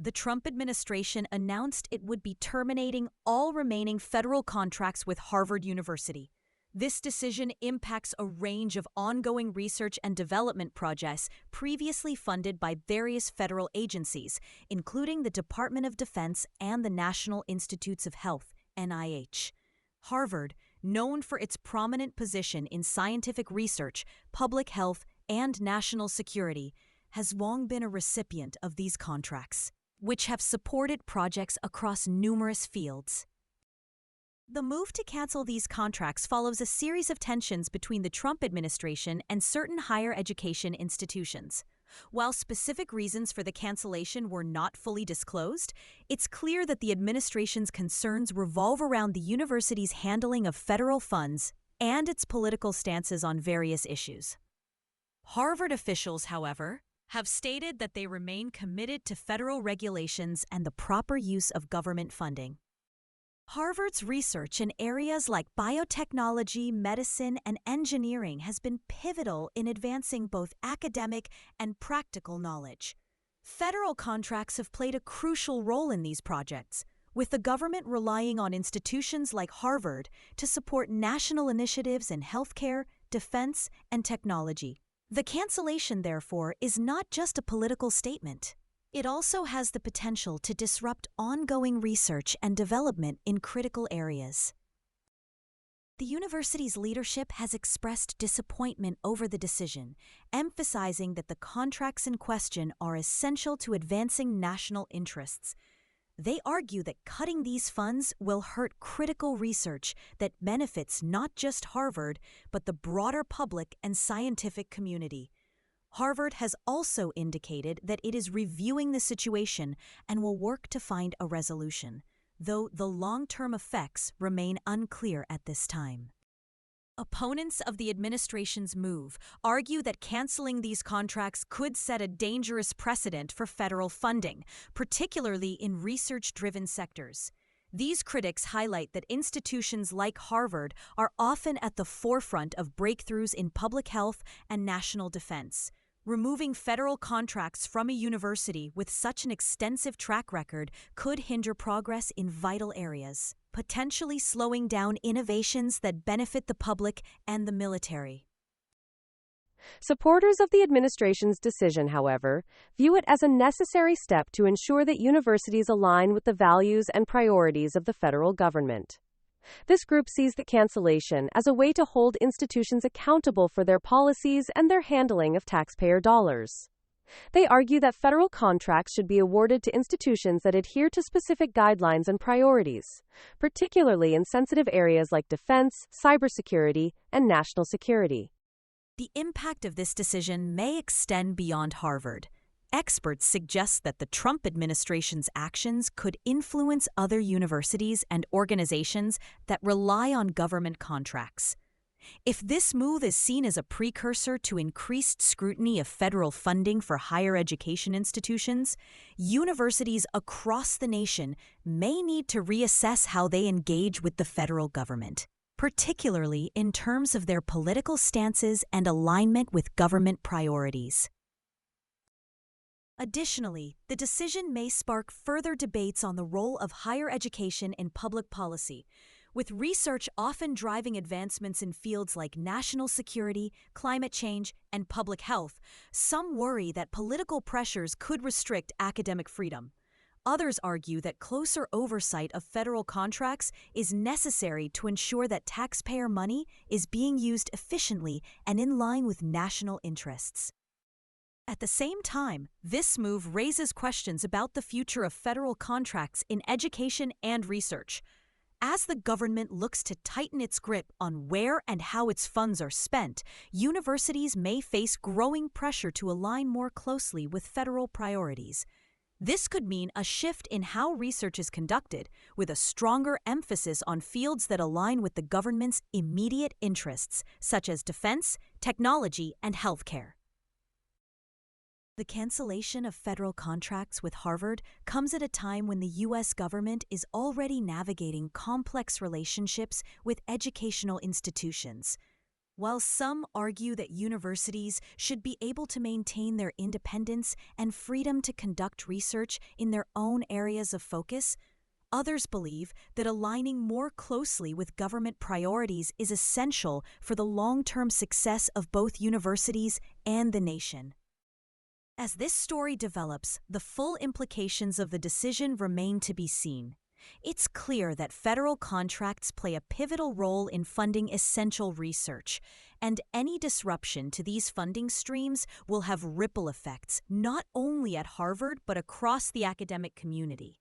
The Trump administration announced it would be terminating all remaining federal contracts with Harvard University. This decision impacts a range of ongoing research and development projects previously funded by various federal agencies, including the Department of Defense and the National Institutes of Health, NIH. Harvard, known for its prominent position in scientific research, public health, and national security, has long been a recipient of these contracts, which have supported projects across numerous fields. The move to cancel these contracts follows a series of tensions between the Trump administration and certain higher education institutions. While specific reasons for the cancellation were not fully disclosed, it's clear that the administration's concerns revolve around the university's handling of federal funds and its political stances on various issues. Harvard officials, however, have stated that they remain committed to federal regulations and the proper use of government funding. Harvard's research in areas like biotechnology, medicine, and engineering has been pivotal in advancing both academic and practical knowledge. Federal contracts have played a crucial role in these projects, with the government relying on institutions like Harvard to support national initiatives in healthcare, defense, and technology. The cancellation, therefore, is not just a political statement. It also has the potential to disrupt ongoing research and development in critical areas. The university's leadership has expressed disappointment over the decision, emphasizing that the contracts in question are essential to advancing national interests. They argue that cutting these funds will hurt critical research that benefits not just Harvard, but the broader public and scientific community. Harvard has also indicated that it is reviewing the situation and will work to find a resolution, though the long-term effects remain unclear at this time. Opponents of the administration's move argue that canceling these contracts could set a dangerous precedent for federal funding, particularly in research-driven sectors. These critics highlight that institutions like Harvard are often at the forefront of breakthroughs in public health and national defense. Removing federal contracts from a university with such an extensive track record could hinder progress in vital areas, potentially slowing down innovations that benefit the public and the military. Supporters of the administration's decision, however, view it as a necessary step to ensure that universities align with the values and priorities of the federal government. This group sees the cancellation as a way to hold institutions accountable for their policies and their handling of taxpayer dollars. They argue that federal contracts should be awarded to institutions that adhere to specific guidelines and priorities, particularly in sensitive areas like defense, cybersecurity, and national security. The impact of this decision may extend beyond Harvard. Experts suggest that the Trump administration's actions could influence other universities and organizations that rely on government contracts. If this move is seen as a precursor to increased scrutiny of federal funding for higher education institutions, universities across the nation may need to reassess how they engage with the federal government, particularly in terms of their political stances and alignment with government priorities. Additionally, the decision may spark further debates on the role of higher education in public policy, with research often driving advancements in fields like national security, climate change, and public health. Some worry that political pressures could restrict academic freedom. Others argue that closer oversight of federal contracts is necessary to ensure that taxpayer money is being used efficiently and in line with national interests. At the same time, this move raises questions about the future of federal contracts in education and research. As the government looks to tighten its grip on where and how its funds are spent, universities may face growing pressure to align more closely with federal priorities. This could mean a shift in how research is conducted, with a stronger emphasis on fields that align with the government's immediate interests, such as defense, technology, and healthcare. The cancellation of federal contracts with Harvard comes at a time when the U.S. government is already navigating complex relationships with educational institutions. While some argue that universities should be able to maintain their independence and freedom to conduct research in their own areas of focus, others believe that aligning more closely with government priorities is essential for the long-term success of both universities and the nation. As this story develops, the full implications of the decision remain to be seen. It's clear that federal contracts play a pivotal role in funding essential research, and any disruption to these funding streams will have ripple effects not only at Harvard but across the academic community.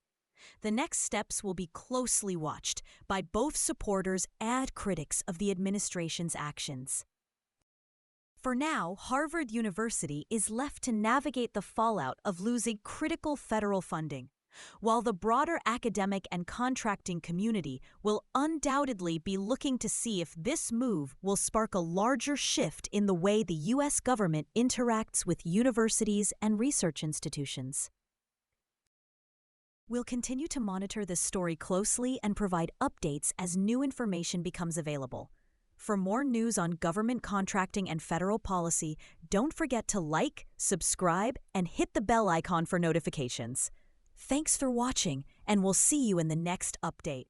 The next steps will be closely watched by both supporters and critics of the administration's actions. For now, Harvard University is left to navigate the fallout of losing critical federal funding, while the broader academic and contracting community will undoubtedly be looking to see if this move will spark a larger shift in the way the U.S. government interacts with universities and research institutions. We'll continue to monitor this story closely and provide updates as new information becomes available. For more news on government contracting and federal policy, don't forget to like, subscribe, and hit the bell icon for notifications. Thanks for watching, and we'll see you in the next update.